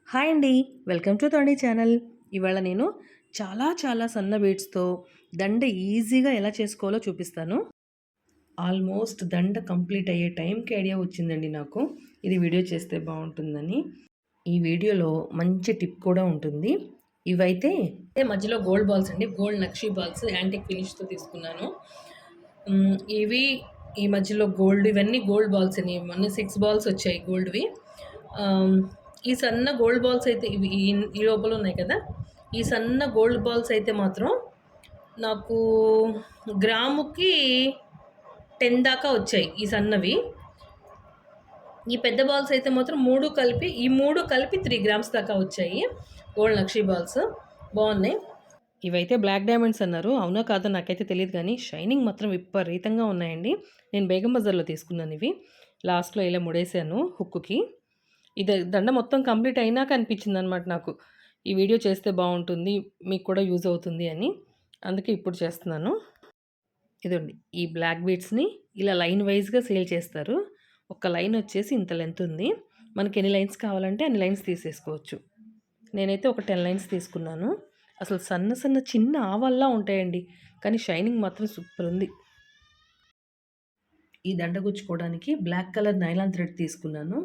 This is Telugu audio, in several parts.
హాయ్ అండి. వెల్కమ్ టు తోని ఛానల్. ఇవాళ నేను చాలా సన్న బీడ్స్‌తో దండ ఈజీగా ఎలా చేసుకోవాలో చూపిస్తాను. ఆల్మోస్ట్ దండ కంప్లీట్ అయ్యే టైంకి ఐడియా వచ్చిందండి నాకు. ఇది వీడియో చేస్తే బావుంటుందని. ఈ వీడియోలో మంచి టిప్ కూడా ఉంటుంది. ఇవైతే మధ్యలో గోల్డ్ బాల్స్ అండి. గోల్డ్ నక్షీ బాల్స్ యాంటిక్ ఫినిష్‌తో తీసుకున్నాను. ఇవి ఈ మధ్యలో గోల్డ్ ఇవన్నీ గోల్డ్ బాల్స్ అండి. మొన్న 6 బాల్స్ వచ్చాయి గోల్డ్‌వి. ఆహ్, ఈ సన్న గోల్డ్ బాల్స్ అయితే ఇవి ఈ లోపల ఉన్నాయి కదా! ఈ సన్న గోల్డ్ బాల్స్ అయితే మాత్రం నాకు గ్రాముకి 10 దాకా వచ్చాయి ఈ సన్నవి. ఈ పెద్ద బాల్స్ అయితే మాత్రం 3 కలిపి ఈ 3 కలిపి 3 గ్రామ్స్ దాకా వచ్చాయి. గోల్డ్ నక్షీ బాల్స్ బావున్నాయి. ఇవైతే బ్లాక్ డైమండ్స్ అన్నారు. అవునో కాదో నాకైతే తెలీదు గానీ షైనింగ్ మాత్రం విపరీతంగా ఉన్నాయండి. నేను బేగం బజార్‌లో తీసుకున్నాను ఇవి. లాస్ట్‌లో ఇలా ముడేశాను హుక్కుకి. ఇది దండ మొత్తం కంప్లీట్ అయినాక అనిపించిందనమాట నాకు. ఈ వీడియో చేస్తే బావుంటుంది. మీకు కూడా యూజ్ అవుతుంది అని. అందుకే ఇప్పుడు చేస్తున్నాను. ఇదండి. ఈ బ్లాక్ బీడ్స్‌ని ఇలా లైన్ వైస్‌గా సేల్ చేస్తారు. ఒక లైన్ వచ్చేసి ఇంత లెంత్ ఉంది. మనకి ఎన్ని లైన్స్ కావాలంటే అన్ని లైన్స్ తీసేసుకోవచ్చు. నేనైతే ఒక 10 లైన్స్ తీసుకున్నాను. అసలు సన్న చిన్న ఆవాల్లా ఉంటాయండి. కానీ షైనింగ్ మాత్రం సూపర్ ఉంది. ఈ దండ గుచ్చుకోవడానికి బ్లాక్ కలర్ నైలాన్ థ్రెడ్ తీసుకున్నాను.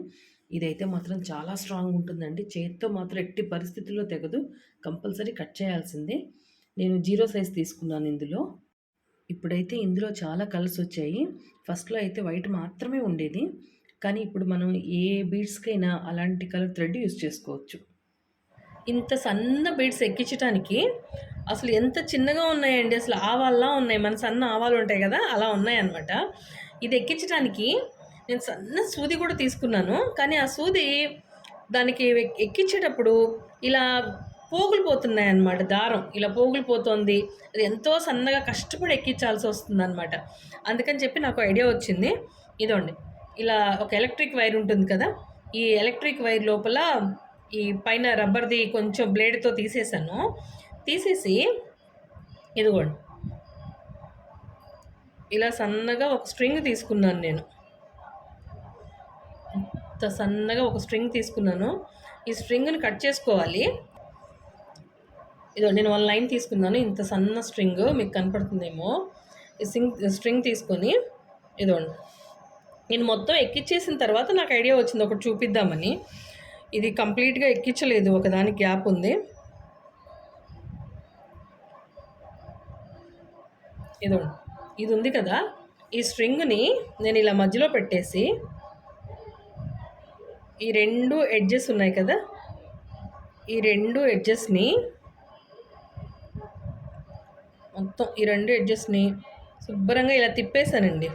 ఇదైతే మాత్రం చాలా స్ట్రాంగ్ ఉంటుందండి. చేత్తో మాత్రం ఎట్టి పరిస్థితుల్లో తెగదు. కంపల్సరీ కట్ చేయాల్సిందే. నేను 0 సైజ్ తీసుకున్నాను ఇందులో. ఇప్పుడైతే ఇందులో చాలా కలర్స్ వచ్చాయి. ఫస్ట్‌లో అయితే వైట్ మాత్రమే ఉండేది. కానీ ఇప్పుడు మనం ఏ బీడ్స్‌కైనా అలాంటి కలర్ థ్రెడ్ యూజ్ చేసుకోవచ్చు. ఇంత సన్న బీడ్స్ ఎక్కించటానికి అసలు ఎంత చిన్నగా ఉన్నాయండి. అసలు ఆవాల్లా ఉన్నాయి. మన సన్న ఆవాలు ఉంటాయి కదా! అలా ఉన్నాయన్నమాట. ఇది ఎక్కించడానికి నేను సన్న సూది కూడా తీసుకున్నాను. కానీ ఆ సూది దానికి ఎక్కించేటప్పుడు ఇలా పోగులుపోతున్నాయన్నమాట దారం. ఇలా పోగులుపోతోంది. అది ఎంతో సన్నగా కష్టపడి ఎక్కించాల్సి వస్తుందన్నమాట. అందుకని చెప్పి నాకు ఐడియా వచ్చింది. ఇదోండి. ఇలా ఒక ఎలక్ట్రిక్ వైర్ ఉంటుంది కదా! ఈ ఎలక్ట్రిక్ వైర్ లోపల ఈ పైన రబ్బర్‌ది కొంచెం బ్లేడ్‌తో తీసేసాను. తీసేసి ఇదిగోండి. ఇలా సన్నగా ఒక స్ట్రింగ్ తీసుకున్నాను నేను. ఇంత సన్నగా ఒక స్ట్రింగ్ తీసుకున్నాను. ఈ స్ట్రింగ్‌ని కట్ చేసుకోవాలి. ఇదో నేను 1 లైన్ తీసుకున్నాను. ఇంత సన్న స్ట్రింగ్ మీకు కనపడుతుందేమో. ఈ స్ట్రింగ్ తీసుకొని ఇదిగోండి. నేను మొత్తం ఎక్కిచ్చేసిన తర్వాత నాకు ఐడియా వచ్చింది ఒకటి చూపిద్దామని. ఇది కంప్లీట్‌గా ఎక్కించలేదు. ఒకదానికి గ్యాప్ ఉంది. ఇదిగోండి. ఇది ఉంది కదా! ఈ స్ట్రింగ్‌ని నేను ఇలా మధ్యలో పెట్టేసి ఈ 2 ఎడ్జెస్ ఉన్నాయి కదా! ఈ 2 ఎడ్జెస్‌ని మొత్తం ఈ 2 ఎడ్జెస్‌ని శుభ్రంగా ఇలా తిప్పేసానండి.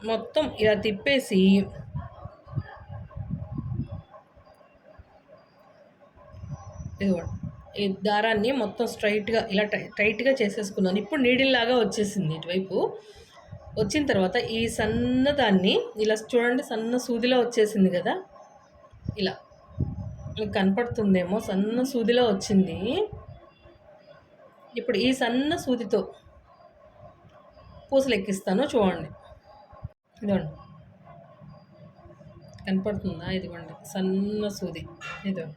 మొత్తం ఇలా తిప్పేసి ఇదిగోండి. ఈ దారాన్ని మొత్తం స్ట్రైట్‌గా ఇలా టైట్‌గా చేసేసుకున్నాను. ఇప్పుడు నీడిల్‌లాగా వచ్చేసింది ఇటువైపు. వచ్చిన తర్వాత ఈ సన్నదాన్ని ఇలా చూడండి సన్న సూదిలా వచ్చేసింది కదా! ఇలా. మీకు కనపడుతుందేమో సన్న సూదిలా వచ్చింది. ఇప్పుడు ఈ సన్న సూదితో పూసలు ఎక్కిస్తాను చూడండి. ఇదిగోండి. కనపడుతుందా? ఇదిగోండి. సన్న సూది. ఇదిగోండి.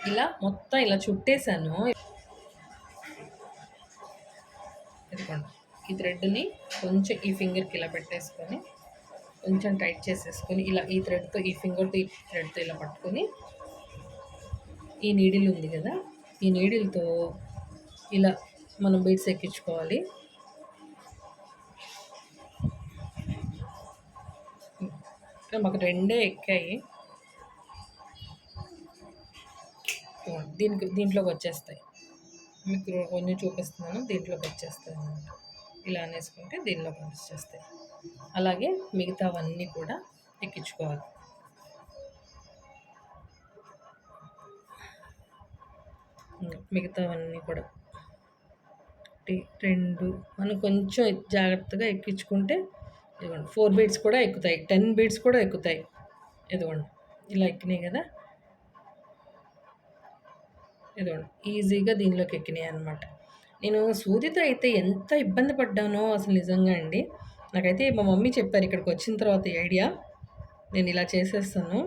ఇలా మొత్తం ఇలా చుట్టేసాను. ఇదిగోండి. ఈ థ్రెడ్‌ని కొంచెం ఈ ఫింగర్‌కి ఇలా పెట్టేసుకొని కొంచెం టైట్ చేసేసుకొని ఇలా ఈ థ్రెడ్‌తో ఈ ఫింగర్‌తో ఈ థ్రెడ్‌తో ఇలా పట్టుకొని ఈ నీడిల్ ఉంది కదా! ఈ నీడిల్‌తో ఇలా మనం బీడ్స్ ఎక్కించుకోవాలి. మాకు 2 ఎక్కాయి. దీంట్లోకి వచ్చేస్తాయి. మీకు కొన్ని చూపిస్తున్నాను. దీంట్లోకి వచ్చేస్తాయి అన్నమాట. ఇలా అనేసుకుంటే దీనిలోకి వచ్చేస్తాయి. అలాగే మిగతావన్నీ కూడా ఎక్కించుకోవాలి. మిగతావన్నీ కూడా 2 మనం కొంచెం జాగ్రత్తగా ఎక్కించుకుంటే ఇదిగోండి 4 బీడ్స్ కూడా ఎక్కుతాయి. 10 బీడ్స్ కూడా ఎక్కుతాయి. ఇదిగోండి. ఇలా ఎక్కినాయి కదా! ఇదిగోండి. ఈజీగా దీనిలోకి ఎక్కినాయి అనమాట. నేను సూదితో అయితే ఎంత ఇబ్బంది పడ్డానో అసలు నిజంగా అండి. నాకైతే మా మమ్మీ చెప్పారు ఇక్కడికి వచ్చిన తర్వాత ఈ ఐడియా. నేను ఇలా చేసేస్తాను.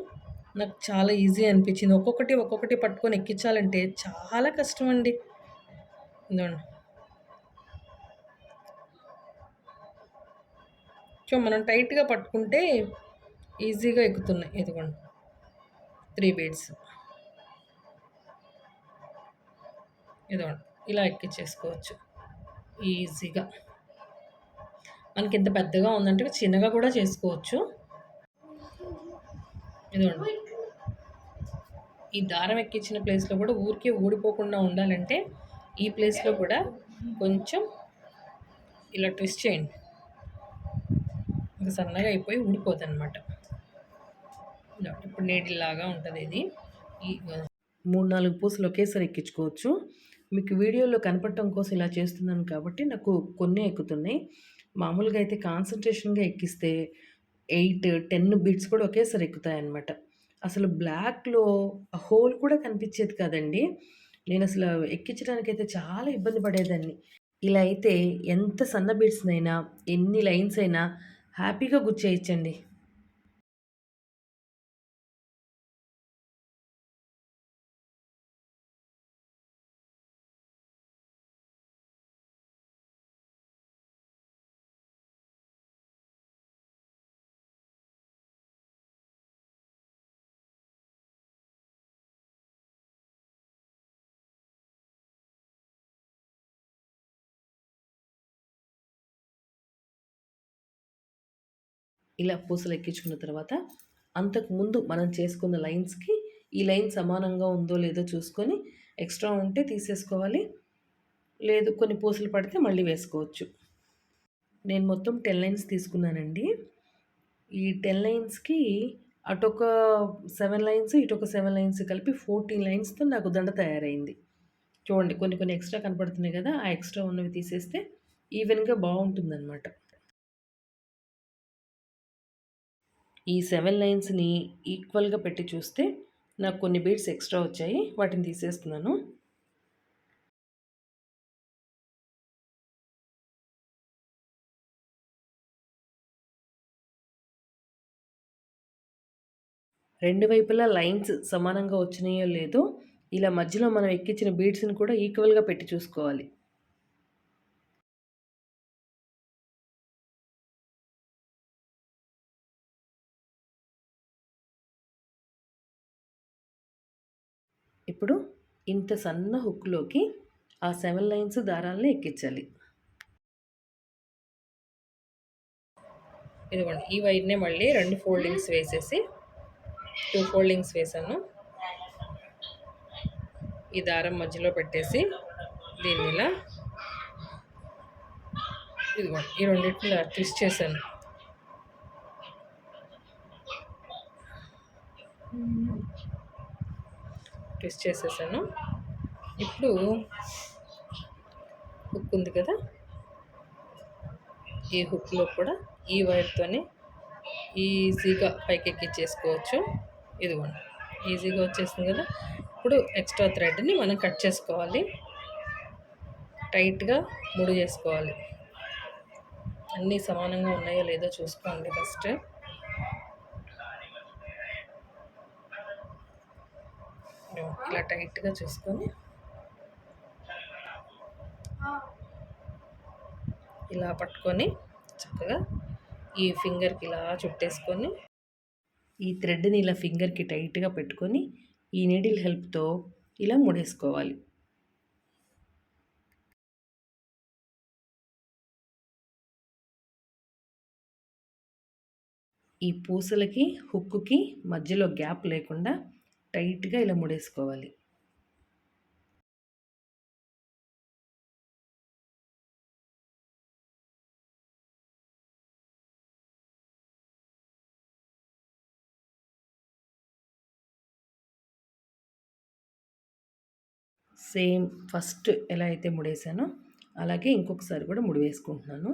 నాకు చాలా ఈజీ అనిపించింది. ఒక్కొక్కటి, ఒక్కొక్కటి పట్టుకొని ఎక్కించాలంటే చాలా కష్టమండి. ఇదిగోండి. సో, మనం టైట్‌గా పట్టుకుంటే ఈజీగా ఎక్కుతున్నాయి. ఇదిగోండి 3 బీడ్స్. ఇదిగోండి. ఇలా ఎక్కించేసుకోవచ్చు ఈజీగా. మనకింత పెద్దగా ఉందంటే చిన్నగా కూడా చేసుకోవచ్చు. ఇదిగోండి. ఈ దారం ఎక్కించిన ప్లేస్‌లో కూడా ఊరికే ఊడిపోకుండా ఉండాలంటే ఈ ప్లేస్‌లో కూడా కొంచెం ఇలా ట్విస్ట్ చేయండి. ఇంక సన్నగా అయిపోయి ఊడిపోద్దనమాట. ఇప్పుడు నీడిల్లాగా ఉంటది ఇది. ఈ 3, 4 పూసలు ఒకేసారి ఎక్కించుకోవచ్చు. మీకు వీడియోలో కనపడటం కోసం ఇలా చేస్తున్నాను కాబట్టి నాకు కొన్నే ఎక్కుతున్నాయి. మామూలుగా అయితే కాన్సంట్రేషన్‌గా ఎక్కిస్తే 8, 10 బీట్స్ కూడా ఒకేసారి ఎక్కుతాయన్నమాట. అసలు బ్లాక్‌లో హోల్ కూడా కనిపించేది కాదండి. నేనసల ఎక్కించడానికైతే చాలా ఇబ్బంది పడేదాన్ని. ఇలా అయితే ఎంత సన్న బీడ్స్‌నైనా, ఎన్ని లైన్స్ అయినా హ్యాపీగా గుచ్చేయొచ్చండి. ఇలా పూసలు ఎక్కించుకున్న తర్వాత అంతకుముందు మనం చేసుకున్న లైన్స్‌కి ఈ లైన్ సమానంగా ఉందో లేదో చూసుకొని ఎక్స్ట్రా ఉంటే తీసేసుకోవాలి. లేదు కొన్ని పూసలు పడితే మళ్ళీ వేసుకోవచ్చు. నేను మొత్తం 10 లైన్స్ తీసుకున్నానండి. ఈ 10 లైన్స్‌కి అటొక 7 లైన్స్, ఇటొక 7 లైన్స్ కలిపి 14 లైన్స్‌తో నాకు దండ తయారైంది. చూడండి కొన్ని కొన్ని ఎక్స్ట్రా కనపడుతున్నాయి గదా! ఆ ఎక్స్ట్రా ఉన్నవి తీసేస్తే ఈవెన్‌గా బావుంటుందనమాట. ఈ 7 లైన్స్‌ని ఈక్వల్‌గా పెట్టి చూస్తే నాకు కొన్ని బీడ్స్ ఎక్స్ట్రా వచ్చాయి. వాటిని తీసేస్తున్నాను. రెండు వైపులా లైన్స్ సమానంగా వచ్చినాయో లేదో ఇలా మధ్యలో మనం ఎక్కించిన బీడ్స్‌ని కూడా ఈక్వల్‌గా పెట్టి చూసుకోవాలి. ఇప్పుడు ఇంత సన్న హుక్‌లోకి ఆ 7 లైన్స్ దారాల్ని ఎక్కించాలి. ఇదిగోండి ఈ వైర్‌నే మళ్ళీ 2 ఫోల్డింగ్స్ వేసేసి 2 ఫోల్డింగ్స్ వేశాను. ఈ దారం మధ్యలో పెట్టేసి దీన్నిలా ఇదిగోండి ఈ రెండిటిని ఇలా ట్విస్ట్ చేశాను. ట్విస్ట్ చేసేసాను. ఇప్పుడు హుక్ ఉంది కదా! ఈ హుక్‌లో కూడా ఈ వైర్‌తోనే ఈజీగా పైకెక్కిచ్చేసుకోవచ్చు. ఇదిగోండి ఈజీగా వచ్చేసింది కదా! ఇప్పుడు ఎక్స్ట్రా థ్రెడ్‌ని మనం కట్ చేసుకోవాలి. టైట్‌గా ముడి చేసుకోవాలి. అన్నీ సమానంగా ఉన్నాయో లేదో చూసుకోండి ఫస్ట్. ఇలా టైట్‌గా చూసుకొని ఇలా పట్టుకొని చక్కగా ఈ ఫింగర్‌కి ఇలా చుట్టేసుకొని ఈ థ్రెడ్‌ని ఇలా ఫింగర్‌కి టైట్‌గా పెట్టుకొని ఈ నీడిల్ హెల్ప్‌తో ఇలా ముడేసుకోవాలి. ఈ పూసలకి, హుక్‌కి మధ్యలో గ్యాప్ లేకుండా టైట్‌గా ఇలా ముడేసుకోవాలి. సేమ్ ఫస్ట్ ఎలా అయితే ముడేసానో అలాగే ఇంకొకసారి కూడా ముడివేసుకుంటున్నాను.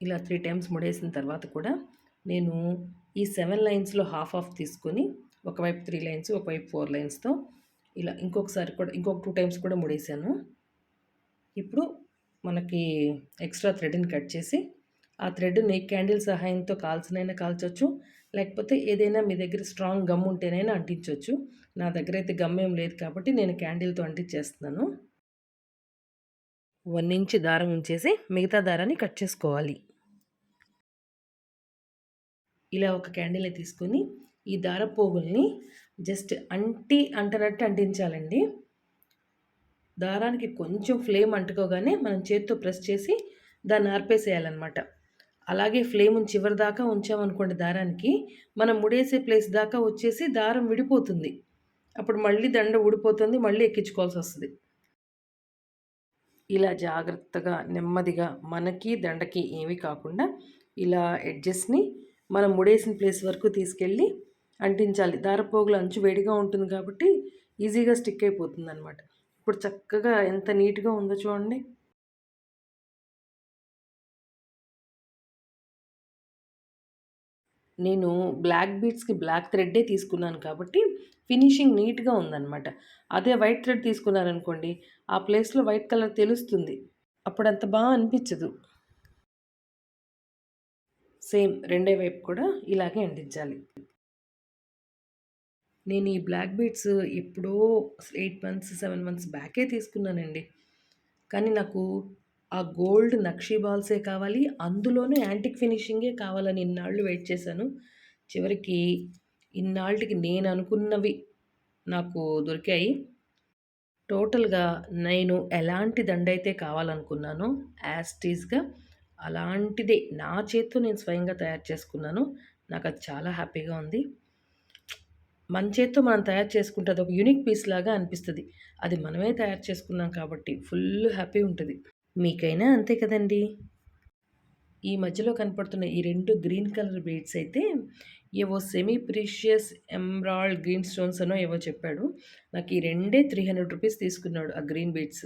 ఇలా 3 టైమ్స్ ముడేసిన తర్వాత కూడా నేను ఈ 7 లైన్స్‌లో హాఫ్ హాఫ్ తీసుకొని ఒకవైపు 3 లైన్స్, ఒకవైపు 4 లైన్స్‌తో ఇలా ఇంకొక 2 టైమ్స్ కూడా ముడేశాను. ఇప్పుడు మనకి ఎక్స్ట్రా థ్రెడ్‌ని కట్ చేసి ఆ థ్రెడ్‌ని క్యాండిల్ సహాయంతో కాల్చనైనా కాల్చొచ్చు. లేకపోతే ఏదైనా మీ దగ్గర స్ట్రాంగ్ గమ్ ఉంటేనైనా అంటించొచ్చు. నా దగ్గర అయితే గమ్ ఏం లేదు కాబట్టి నేను క్యాండిల్‌తో అంటించేస్తున్నాను. 1 ఇంచ్ దారం ఉంచేసి మిగతా దారాన్ని కట్ చేసుకోవాలి. ఇలా ఒక క్యాండిల్‌ని తీసుకొని ఈ దారపు పోగుల్ని జస్ట్ అంటనట్టు అంటించాలండి. దారానికి కొంచెం ఫ్లేమ్ అంటుకోగానే మనం చేత్తో ప్రెస్ చేసి దాన్ని ఆర్పేసేయాలన్నమాట. అలాగే ఫ్లేమ్ చివరి దాకా ఉంచామనుకోండి దారానికి, మనం ముడేసే ప్లేస్ దాకా వచ్చేసి దారం విడిపోతుంది. అప్పుడు మళ్ళీ దండ ఊడిపోతుంది, మళ్ళీ ఎక్కించుకోవాల్సొస్తది. ఇలా జాగ్రత్తగా, నెమ్మదిగా మనకి దండకి ఏమీ కాకుండా ఇలా ఎడ్జెస్‌ని మనం ముడేసిన ప్లేస్ వరకు తీసుకెళ్ళి అంటించాలి. దారపోగుల అంచు వేడిగా ఉంటుంది కాబట్టి ఈజీగా స్టిక్ అయిపోతుందనమాట. ఇప్పుడు చక్కగా ఎంత నీట్‌గా ఉందో చూడండి. నేను బ్లాక్ బీడ్స్‌కి బ్లాక్ థ్రెడ్డే తీసుకున్నాను కాబట్టి ఫినిషింగ్ నీట్‌గా ఉందనమాట. అదే వైట్ థ్రెడ్ తీసుకున్నారనుకోండి, ఆ ప్లేస్‌లో వైట్ కలర్ తెలుస్తుంది. అప్పుడంత అనిపించదు. సేమ్ రెండే వైపు కూడా ఇలాగే అంటించాలి. నేను ఈ బ్లాక్ బీడ్స్ ఎప్పుడో 8 మంత్స్, 7 మంత్స్ బ్యాకే తీసుకున్నానండి. కానీ నాకు ఆ గోల్డ్ నక్షీ బాల్సే కావాలి. అందులోనూ యాంటిక్ ఫినిషింగే కావాలని ఇన్నాళ్ళు వెయిట్ చేశాను. చివరికి ఇన్నాళ్ళకి నేను అనుకున్నవి నాకు దొరికాయి. టోటల్‌గా నేను ఎలాంటి దండైతే కావాలనుకున్నానో యాజ్ టీజ్‌గా అలాంటిదే నా చేత్తో నేను స్వయంగా తయారు చేసుకున్నాను. నాకది చాలా హ్యాపీగా ఉంది. మన చేత్తో మనం తయారు చేసుకుంటే అదొక యూనిక్ పీస్ లాగా అనిపిస్తది. అది మనమే తయారు చేసుకున్నాం కాబట్టి ఫుల్ హ్యాపీ ఉంటది. మీకైనా అంతే కదండీ! ఈ మధ్యలో కనపడుతున్న ఈ 2 గ్రీన్ కలర్ బీడ్స్ అయితే ఏవో semi precious emerald green stones అనో ఏవో చెప్పాడు. నాకు ఈ రెండే ₹300 తీసుకున్నాడు ఆ గ్రీన్ బీడ్స్.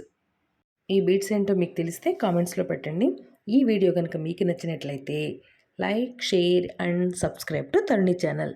ఈ బీడ్స్ ఏంటో మీకు తెలిస్తే కామెంట్స్‌లో పెట్టండి. ఈ వీడియో గనుక మీకు నచ్చినట్లయితే like, share and subscribe to Taruni channel.